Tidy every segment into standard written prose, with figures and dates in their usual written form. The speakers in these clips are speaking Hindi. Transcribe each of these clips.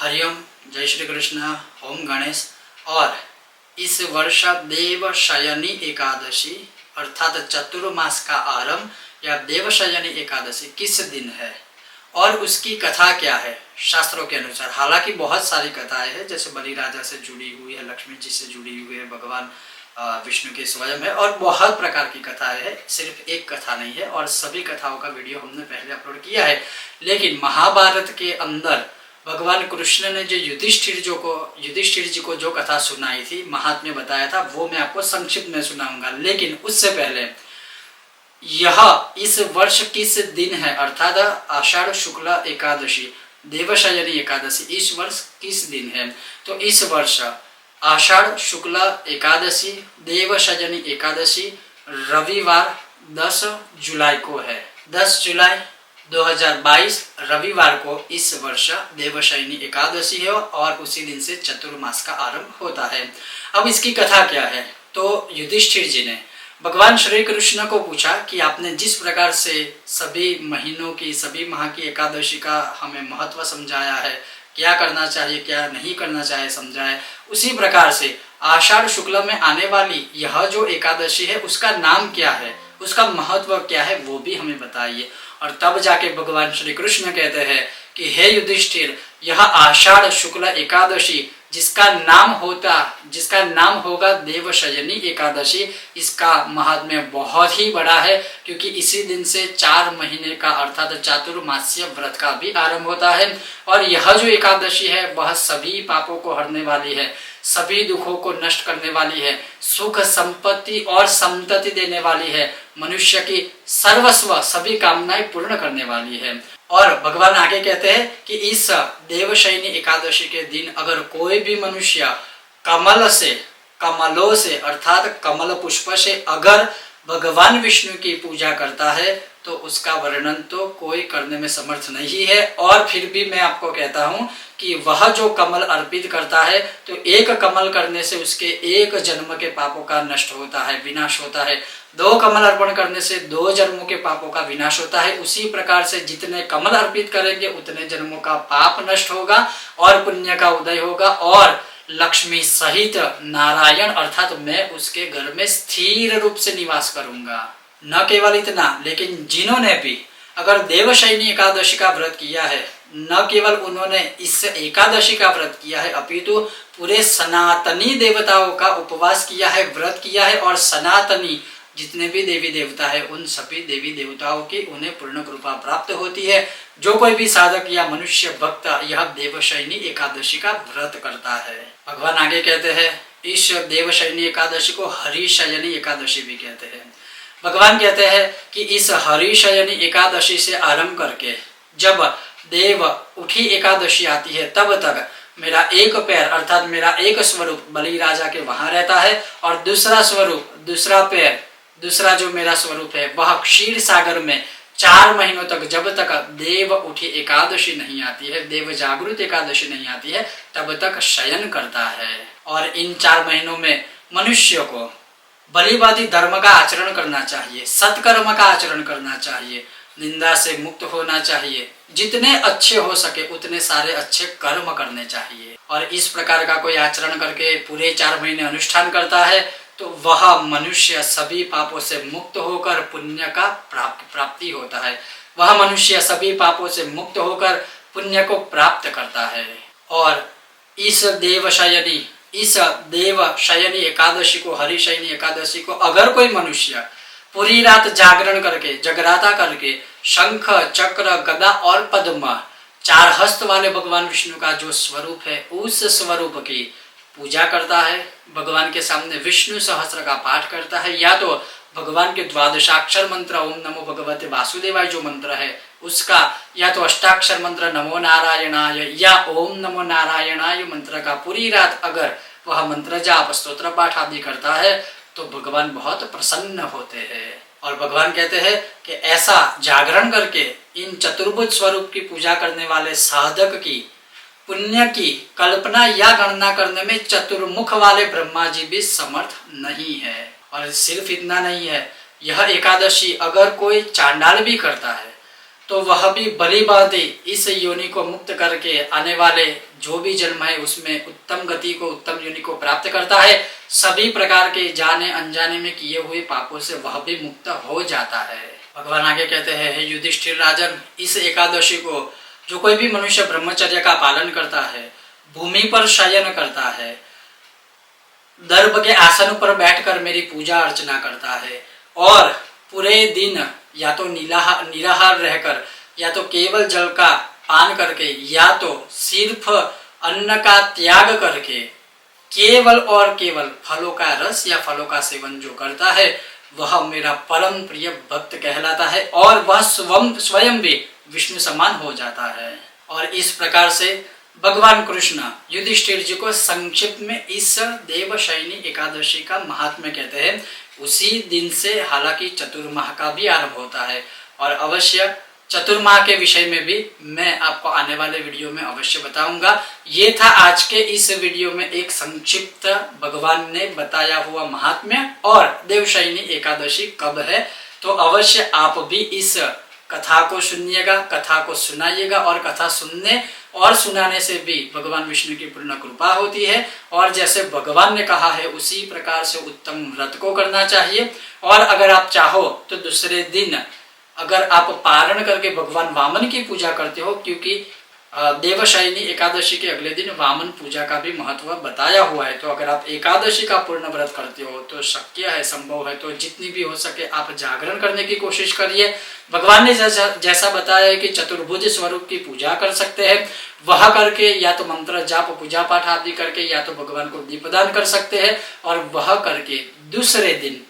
हरिओम, जय श्री कृष्ण, ओम गणेश। और इस वर्ष देवशयनी एकादशी अर्थात चतुर्मास का आरंभ या देवशयनी एकादशी किस दिन है और उसकी कथा क्या है शास्त्रों के अनुसार। हालांकि बहुत सारी कथाएं हैं, जैसे बलि राजा से जुड़ी हुई है, लक्ष्मी जी से जुड़ी हुई है, भगवान विष्णु के स्वयं है और बहुत प्रकार की कथाएं हैं। सिर्फ एक कथा नहीं है और सभी कथाओं का वीडियो हमने पहले अपलोड किया है। लेकिन महाभारत के अंदर भगवान कृष्ण ने जो युधिष्ठिर जी को जो कथा सुनाई थी, महात्म्य बताया था, वो मैं आपको संक्षिप्त में सुनाऊंगा। लेकिन उससे पहले यह इस वर्ष किस दिन है अर्थात आषाढ़ शुक्ल एकादशी देवशयनी एकादशी इस वर्ष किस दिन है। तो इस वर्ष आषाढ़ शुक्ल एकादशी देवशयनी एकादशी रविवार 10 जुलाई को है। 10 जुलाई 2022 रविवार को इस वर्ष देवशयनी एकादशी है और उसी दिन से चतुर्मास का आरंभ होता है। अब इसकी कथा क्या है। तो युधिष्ठिर जी ने भगवान श्री कृष्ण को पूछा कि आपने जिस प्रकार से सभी महीनों की सभी माह की एकादशी का हमें महत्व समझाया है, क्या करना चाहिए क्या नहीं करना चाहिए समझाया, उसी प्रकार से आषाढ़ शुक्ल में आने वाली यह जो एकादशी है उसका नाम क्या है, उसका महत्व क्या है, वो भी हमें बताइए। और तब जाके भगवान श्री कृष्ण कहते हैं कि हे युधिष्ठिर, यह आषाढ़ शुक्ल एकादशी जिसका नाम होगा देवशयनी एकादशी, इसका महात्म्य बहुत ही बड़ा है, क्योंकि इसी दिन से 4 महीने का अर्थात चातुर्मास्य व्रत का भी आरंभ होता है। और यह जो एकादशी है वह सभी पापों को हरने वाली है, सभी दुखों को नष्ट करने वाली है, सुख संपत्ति और संतति देने वाली है, मनुष्य की सर्वस्व सभी कामनाएं पूर्ण करने वाली है। और भगवान आगे कहते हैं कि इस देवशयनी एकादशी के दिन अगर कोई भी मनुष्य कमलों से अर्थात कमल पुष्प से अगर भगवान विष्णु की पूजा करता है तो उसका वर्णन तो कोई करने में समर्थ नहीं है। और फिर भी मैं आपको कहता हूं कि वह जो कमल अर्पित करता है तो एक कमल करने से उसके एक जन्म के पापों का नष्ट होता है, विनाश होता है। 2 कमल अर्पण करने से 2 जन्मों के पापों का विनाश होता है। उसी प्रकार से जितने कमल अर्पित करेंगे उतने जन्मों का पाप नष्ट होगा और पुण्य का उदय होगा और लक्ष्मी सहित नारायण अर्थात मैं उसके घर में स्थिर रूप से निवास करूंगा। न केवल इतना, लेकिन जिन्होंने भी अगर देवशयनी एकादशी का व्रत किया है, न केवल उन्होंने इस एकादशी का व्रत किया है अपितु पूरे सनातनी देवताओं का उपवास किया है, व्रत किया है और सनातनी जितने भी देवी देवता है उन सभी देवी देवताओं की उन्हें पूर्ण कृपा प्राप्त होती है। जो कोई भी साधक या मनुष्य भक्त यह देवशयनी एकादशी का व्रत करता है। भगवान आगे कहते हैं इस देवशयनी एकादशी को हरिशयनी एकादशी भी कहते हैं। भगवान कहते हैं कि इस हरिशयनी एकादशी से आरंभ करके जब देव उठी एकादशी आती है तब तक मेरा एक पैर अर्थात मेरा एक स्वरूप बलि राजा के वहां रहता है और दूसरा स्वरूप दूसरा जो मेरा स्वरूप है वह क्षीर सागर में 4 महीनों तक जब तक देव उठी एकादशी नहीं आती है, देव जागृत एकादशी नहीं आती है, तब तक शयन करता है। और इन 4 महीनों में मनुष्य को बलिवादी धर्म का आचरण करना चाहिए, सत्कर्म का आचरण करना चाहिए, निंदा से मुक्त होना चाहिए, जितने अच्छे हो सके उतने सारे अच्छे कर्म करने चाहिए। और इस प्रकार का कोई आचरण करके पूरे 4 महीने अनुष्ठान करता है तो वह मनुष्य सभी पापों से मुक्त होकर पुण्य का प्राप्ति होता है। वह मनुष्य सभी पापों से मुक्त होकर पुण्य को प्राप्त करता है। और इस देवशयनी एकादशी को हरिशयनी एकादशी को अगर कोई मनुष्य पूरी रात जागरण करके जगराता करके शंख चक्र गदा और पद्म 4 हस्त वाले भगवान विष्णु का जो स्वरूप है उस स्वरूप की पूजा करता है, भगवान के सामने विष्णु सहस्त्र का पाठ करता है, या तो भगवान के द्वादशाक्षर मंत्र ओम नमो भगवते वासुदेवाय जो मंत्र है उसका, या तो अष्टाक्षर मंत्र नमो नारायणाय या ओम नमो नारायणाय मंत्र का पूरी रात अगर वह मंत्र जाप स्तोत्र पाठ आदि करता है तो भगवान बहुत प्रसन्न होते हैं। और भगवान कहते हैं कि ऐसा जागरण करके इन चतुर्भुज स्वरूप की पूजा करने वाले साधक की पुण्य की कल्पना या गणना करने में चतुर्मुख वाले ब्रह्मा जी भी समर्थ नहीं है। और सिर्फ इतना नहीं है, यह एकादशी अगर कोई चांडाल भी करता है तो वह भी भली भांति इस योनि को मुक्त करके आने वाले जो भी जन्म है उसमें उत्तम गति को, उत्तम योनि को प्राप्त करता है। सभी प्रकार के जाने अनजाने में किए हुए पापों से वह भी मुक्त हो जाता है। भगवान आगे कहते हैं, हे युधिष्ठिर राजन, इस एकादशी को जो कोई भी मनुष्य ब्रह्मचर्य का पालन करता है, भूमि पर शयन करता है, दर्भ के आसन पर बैठकर मेरी पूजा अर्चना करता है और पूरे दिन या तो निराहार रहकर या तो केवल जल का पान करके या तो सिर्फ अन्न का त्याग करके केवल और केवल फलों का रस या फलों का सेवन जो करता है वह मेरा परम प्रिय भक्त कहलाता है और वह स्वयं भी विष्णु समान हो जाता है। और इस प्रकार से भगवान कृष्ण युधिष्ठिर जी को संक्षिप्त में इस देवशयनी एकादशी का महात्म्य कहते हैं। उसी दिन से हालांकि चतुर्माह का भी आरंभ होता है और अवश्य चतुर्माह के विषय में भी मैं आपको आने वाले वीडियो में अवश्य बताऊंगा। ये था आज के इस वीडियो में एक संक्षिप्त भगवान ने बताया हुआ महात्म्य और देवशयनी एकादशी कब है। तो अवश्य आप भी इस कथा को सुनिएगा, कथा को सुनाइएगा और कथा सुनने और सुनाने से भी भगवान विष्णु की पूर्ण कृपा होती है। और जैसे भगवान ने कहा है उसी प्रकार से उत्तम व्रत को करना चाहिए। और अगर आप चाहो तो दूसरे दिन अगर आप पारण करके भगवान वामन की पूजा करते हो, क्योंकि देवशयनी एकादशी के अगले दिन वामन पूजा का भी महत्व बताया हुआ है, तो अगर आप एकादशी का पूर्ण व्रत करते हो तो शक्य है, संभव है तो जितनी भी हो सके आप जागरण करने की कोशिश करिए। भगवान ने जैसा बताया है कि चतुर्भुज स्वरूप की पूजा कर सकते हैं, वह करके या तो मंत्र जाप पूजा पाठ आदि करके या तो भगवान को दीपदान कर सकते हैं और वह करके दूसरे दिन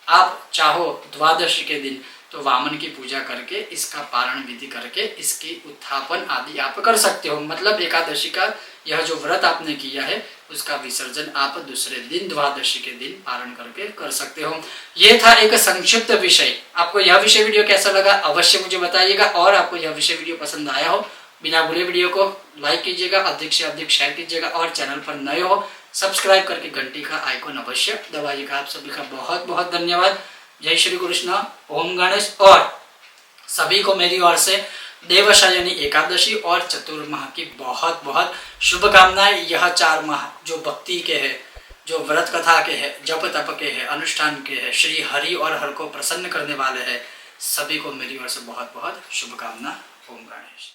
आप चाहो द्वादशी के दिन तो वामन की पूजा करके इसका पारण विधि करके इसकी उत्थापन आदि आप कर सकते हो। मतलब एकादशी का यह जो व्रत आपने किया है उसका विसर्जन आप दूसरे दिन द्वादशी के दिन पारण करके कर सकते हो। ये था एक संक्षिप्त विषय। आपको यह विषय वीडियो कैसा लगा अवश्य मुझे बताइएगा और आपको यह विषय वीडियो पसंद आया हो बिना भूले वीडियो को लाइक कीजिएगा, अधिक से अधिक शेयर कीजिएगा और चैनल पर नए हो सब्सक्राइब करके घंटी का आइकॉन अवश्य दबाइएगा। आप सभी का बहुत बहुत धन्यवाद। जय श्री कृष्ण, ओम गणेश। और सभी को मेरी ओर से देवशयनी एकादशी और चतुर्माह की बहुत बहुत शुभकामनाएं। यह 4 माह जो भक्ति के हैं, जो व्रत कथा के हैं, जप तप के हैं, अनुष्ठान के हैं, श्री हरि और हर को प्रसन्न करने वाले हैं, सभी को मेरी ओर से बहुत बहुत शुभकामना। ओम गणेश।